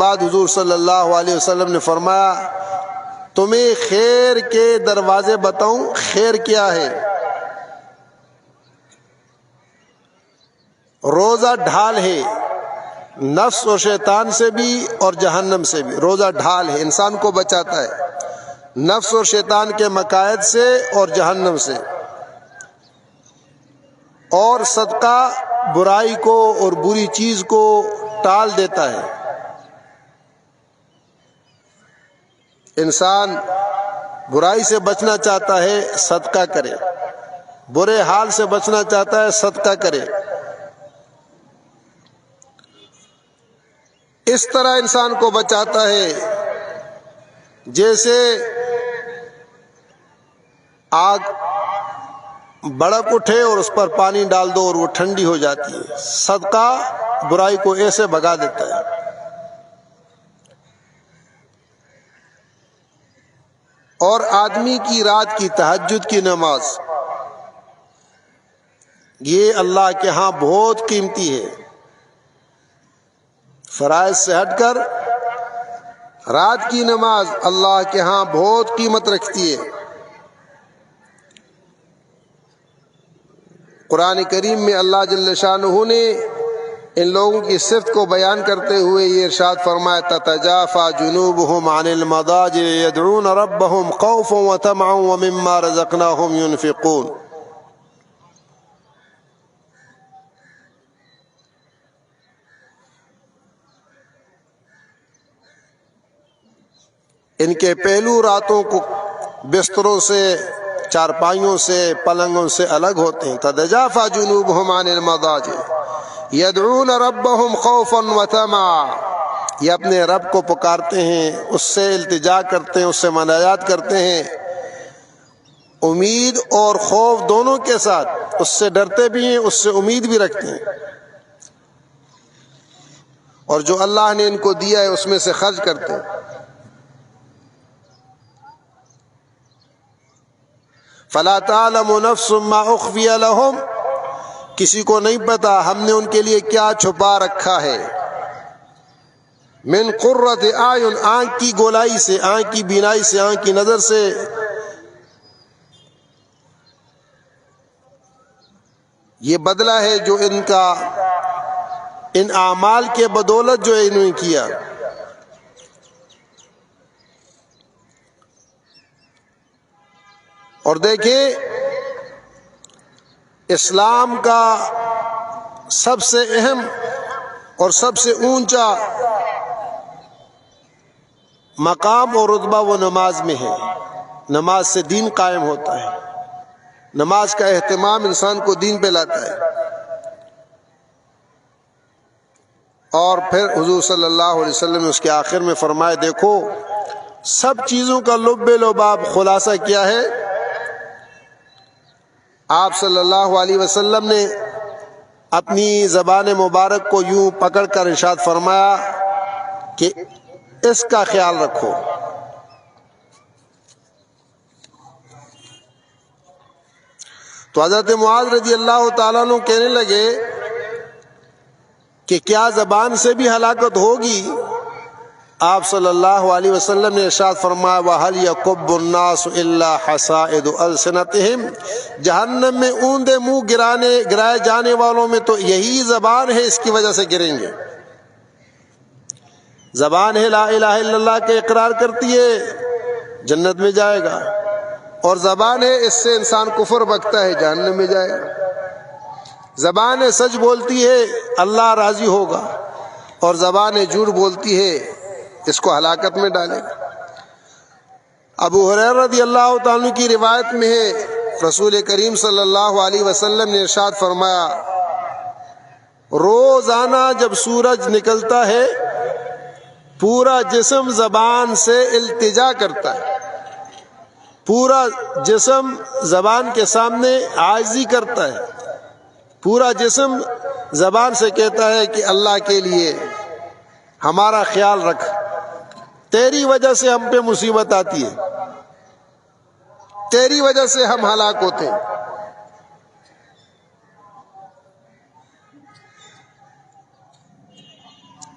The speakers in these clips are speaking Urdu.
بعد حضور صلی اللہ علیہ وسلم نے فرمایا تمہیں خیر کے دروازے بتاؤں؟ خیر کیا ہے؟ روزہ ڈھال ہے نفس اور شیطان سے بھی اور جہنم سے بھی. روزہ ڈھال ہے، انسان کو بچاتا ہے نفس اور شیطان کے مقاصد سے اور جہنم سے. اور صدقہ برائی کو اور بری چیز کو ٹال دیتا ہے. انسان برائی سے بچنا چاہتا ہے صدقہ کرے، برے حال سے بچنا چاہتا ہے صدقہ کرے. اس طرح انسان کو بچاتا ہے جیسے آگ بڑک اٹھے اور اس پر پانی ڈال دو اور وہ ٹھنڈی ہو جاتی ہے. صدقہ برائی کو ایسے بھگا دیتا ہے. اور آدمی کی رات کی تہجد کی نماز یہ اللہ کے ہاں بہت قیمتی ہے. فرائض سے ہٹ کر رات کی نماز اللہ کے ہاں بہت قیمت رکھتی ہے. قرآن کریم میں اللہ جل شانہ نے ان لوگوں کی صفت کو بیان کرتے ہوئے یہ ارشاد فرمایا تتجافى جنوبهم عن المضاجع يدعون ربهم خوفا وطمعا ومما رزقناهم ينفقون. ان کے پہلو راتوں کو بستروں سے، چارپائیوں سے، پلنگوں سے الگ ہوتے ہیں. تتجافى جنوبهم عن المضاجع يدعون ربهم خوفا وطمعا. یہ اپنے رب کو پکارتے ہیں، اس سے التجا کرتے ہیں، اس سے مناجات کرتے ہیں، امید اور خوف دونوں کے ساتھ. اس سے ڈرتے بھی ہیں، اس سے امید بھی رکھتے ہیں، اور جو اللہ نے ان کو دیا ہے اس میں سے خرچ کرتے ہیں. فلا تعلم نفس ما اخفی لهم، کسی کو نہیں پتا ہم نے ان کے لیے کیا چھپا رکھا ہے. من قرۃ اعین، آنکھ کی گولائی سے، آنکھ کی بینائی سے، آنکھ کی نظر سے. یہ بدلہ ہے جو ان کا ان اعمال کے بدولت جو انہوں نے کیا. اور دیکھیں اسلام کا سب سے اہم اور سب سے اونچا مقام اور رتبہ وہ نماز میں ہے. نماز سے دین قائم ہوتا ہے. نماز کا اہتمام انسان کو دین پہ لاتا ہے. اور پھر حضور صلی اللہ علیہ وسلم نے اس کے آخر میں فرمایا دیکھو سب چیزوں کا لب لباب خلاصہ کیا ہے. آپ صلی اللہ علیہ وسلم نے اپنی زبان مبارک کو یوں پکڑ کر ارشاد فرمایا کہ اس کا خیال رکھو. تو حضرت معاذ رضی اللہ تعالیٰ عنہ کہنے لگے کہ کیا زبان سے بھی ہلاکت ہوگی؟ آپ صلی اللہ علیہ وسلم نے ارشاد فرمایا وَهَلْ يَكُبُّ النَّاسُ إِلَّا حَصَائِدُ أَلْسِنَتِهِمْ، جہنم میں اوندے منہ گرائے جانے والوں میں تو یہی زبان ہے، اس کی وجہ سے گریں گے. زبان ہے لا الہ الا اللہ کے اقرار کرتی ہے جنت میں جائے گا، اور زبان ہے اس سے انسان کفر بکتا ہے جہنم میں جائے گا. زبان ہے سچ بولتی ہے اللہ راضی ہوگا، اور زبان ہے جھوٹ بولتی ہے اس کو ہلاکت میں ڈالے گا. ابو ہریرہ رضی اللہ تعالیٰ کی روایت میں ہے رسول کریم صلی اللہ علیہ وسلم نے ارشاد فرمایا روزانہ جب سورج نکلتا ہے پورا جسم زبان سے التجا کرتا ہے، پورا جسم زبان کے سامنے عاجزی کرتا ہے، پورا جسم زبان سے کہتا ہے کہ اللہ کے لیے ہمارا خیال رکھ، تیری وجہ سے ہم پہ مصیبت آتی ہے، تیری وجہ سے ہم ہلاک ہوتے ہیں.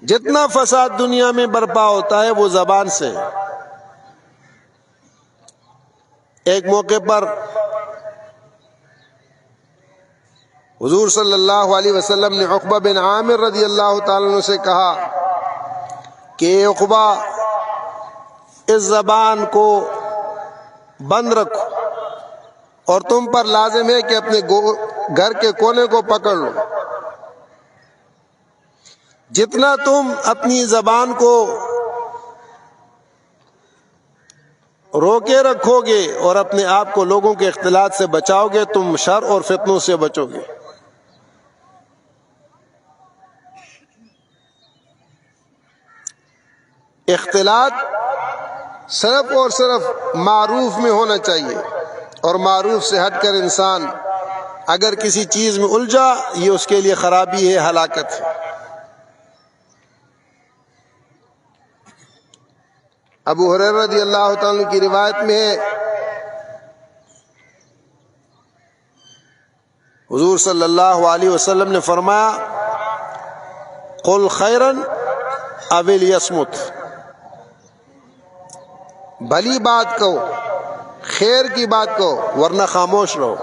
جتنا فساد دنیا میں برپا ہوتا ہے وہ زبان سے۔ ایک موقع پر حضور صلی اللہ علیہ وسلم نے عقبہ بن عامر رضی اللہ تعالیٰ عنہ سے کہا کہ عقبہ، اس زبان کو بند رکھو، اور تم پر لازم ہے کہ اپنے گھر کے کونے کو پکڑ لو۔ جتنا تم اپنی زبان کو روکے رکھو گے اور اپنے آپ کو لوگوں کے اختلاط سے بچاؤ گے، تم شر اور فتنوں سے بچو گے۔ اختلاط صرف اور صرف معروف میں ہونا چاہیے، اور معروف سے ہٹ کر انسان اگر کسی چیز میں الجھا، یہ اس کے لیے خرابی ہے، ہلاکت ہے۔ ابو ہریرہ رضی اللہ تعالیٰ کی روایت میں ہے، حضور صلی اللہ علیہ وسلم نے فرمایا، قل خیرن او لیصمت، بھلی بات کہو، خیر کی بات کہو، ورنہ خاموش رہو۔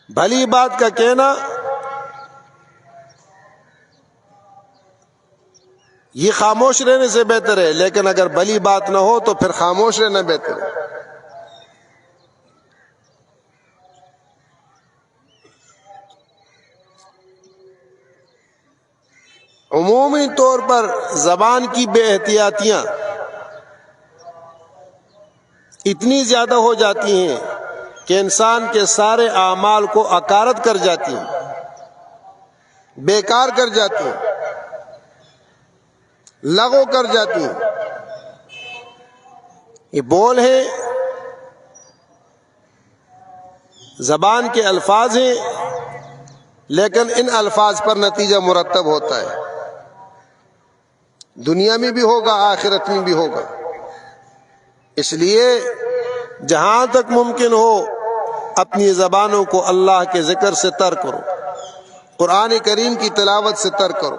بھلی بات کا کہنا یہ خاموش رہنے سے بہتر ہے، لیکن اگر بھلی بات نہ ہو تو پھر خاموش رہنا بہتر ہے۔ عمومی طور پر زبان کی بے احتیاطیاں اتنی زیادہ ہو جاتی ہیں کہ انسان کے سارے اعمال کو اکارت کر جاتی ہیں، بیکار کر جاتی ہیں، لغو کر جاتی ہیں۔ یہ بول ہیں، زبان کے الفاظ ہیں، لیکن ان الفاظ پر نتیجہ مرتب ہوتا ہے، دنیا میں بھی ہوگا، آخرت میں بھی ہوگا۔ اس لیے جہاں تک ممکن ہو اپنی زبانوں کو اللہ کے ذکر سے تر کرو، قرآن کریم کی تلاوت سے تر کرو،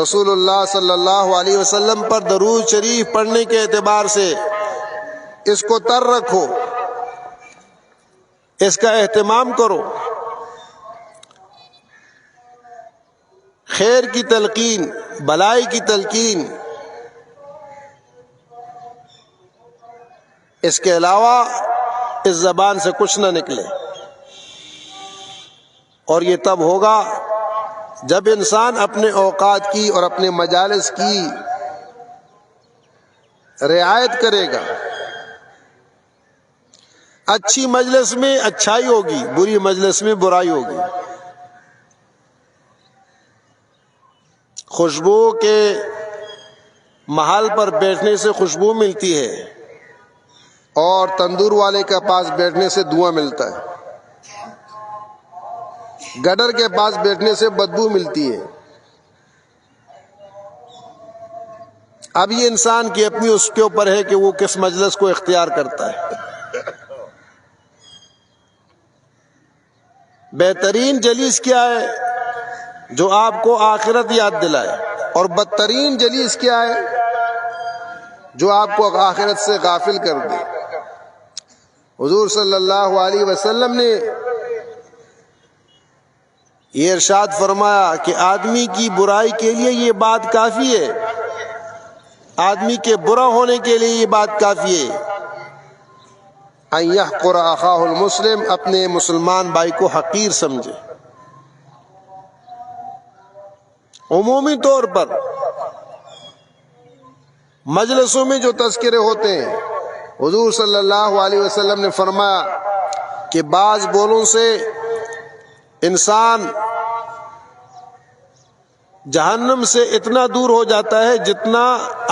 رسول اللہ صلی اللہ علیہ وسلم پر درود شریف پڑھنے کے اعتبار سے اس کو تر رکھو، اس کا اہتمام کرو۔ خیر کی تلقین، بھلائی کی تلقین، اس کے علاوہ اس زبان سے کچھ نہ نکلے۔ اور یہ تب ہوگا جب انسان اپنے اوقات کی اور اپنے مجالس کی رعایت کرے گا۔ اچھی مجلس میں اچھائی ہوگی، بری مجلس میں برائی ہوگی۔ خوشبو کے محل پر بیٹھنے سے خوشبو ملتی ہے، اور تندور والے کے پاس بیٹھنے سے دھواں ملتا ہے، گٹر کے پاس بیٹھنے سے بدبو ملتی ہے۔ اب یہ انسان کی اپنی اس کے اوپر ہے کہ وہ کس مجلس کو اختیار کرتا ہے۔ بہترین جلیس کیا ہے؟ جو آپ کو آخرت یاد دلائے، اور بدترین جلیس کیا ہے؟ جو آپ کو آخرت سے غافل کر دے۔ حضور صلی اللہ علیہ وسلم نے یہ ارشاد فرمایا کہ آدمی کی برائی کے لیے یہ بات کافی ہے، آدمی کے برا ہونے کے لیے یہ بات کافی ہے، ان یحقر اخاہ المسلم، اپنے مسلمان بھائی کو حقیر سمجھے۔ عمومی طور پر مجلسوں میں جو تذکرے ہوتے ہیں، حضور صلی اللہ علیہ وسلم نے فرمایا کہ بعض بولوں سے انسان جہنم سے اتنا دور ہو جاتا ہے جتنا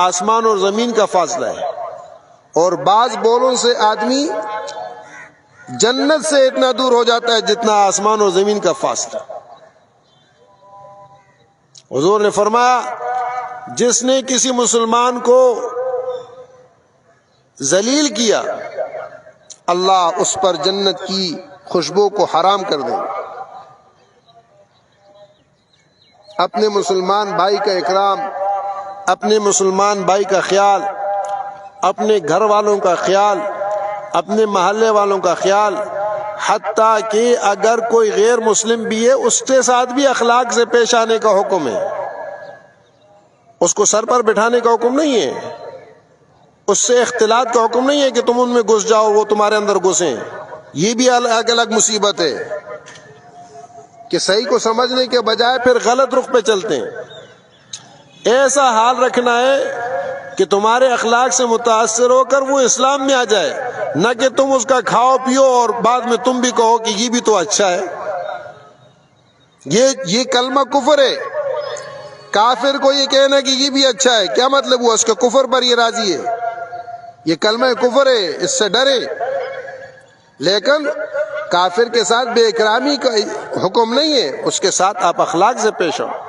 آسمان اور زمین کا فاصلہ ہے، اور بعض بولوں سے آدمی جنت سے اتنا دور ہو جاتا ہے جتنا آسمان اور زمین کا فاصلہ۔ حضور نے فرمایا، جس نے کسی مسلمان کو ذلیل کیا، اللہ اس پر جنت کی خوشبو کو حرام کر دے۔ اپنے مسلمان بھائی کا اکرام، اپنے مسلمان بھائی کا خیال، اپنے گھر والوں کا خیال، اپنے محلے والوں کا خیال، حتیٰ کہ اگر کوئی غیر مسلم بھی ہے اس کے ساتھ بھی اخلاق سے پیش آنے کا حکم ہے۔ اس کو سر پر بٹھانے کا حکم نہیں ہے، اس سے اختلاط کا حکم نہیں ہے کہ تم ان میں گھس جاؤ وہ تمہارے اندر گھسیں۔ یہ بھی الگ الگ مصیبت ہے کہ صحیح کو سمجھنے کے بجائے پھر غلط رخ پہ چلتے ہیں۔ ایسا حال رکھنا ہے کہ تمہارے اخلاق سے متاثر ہو کر وہ اسلام میں آ جائے، نہ کہ تم اس کا کھاؤ پیو اور بعد میں تم بھی کہو کہ یہ بھی تو اچھا ہے۔ یہ کلمہ کفر ہے۔ کافر کو یہ کہنا کہ یہ بھی اچھا ہے، کیا مطلب ہوا؟ اس کے کفر پر یہ راضی ہے۔ یہ کلمہ کفر ہے، اس سے ڈرے۔ لیکن کافر کے ساتھ بے اکرامی کا حکم نہیں ہے، اس کے ساتھ آپ اخلاق سے پیش آؤ۔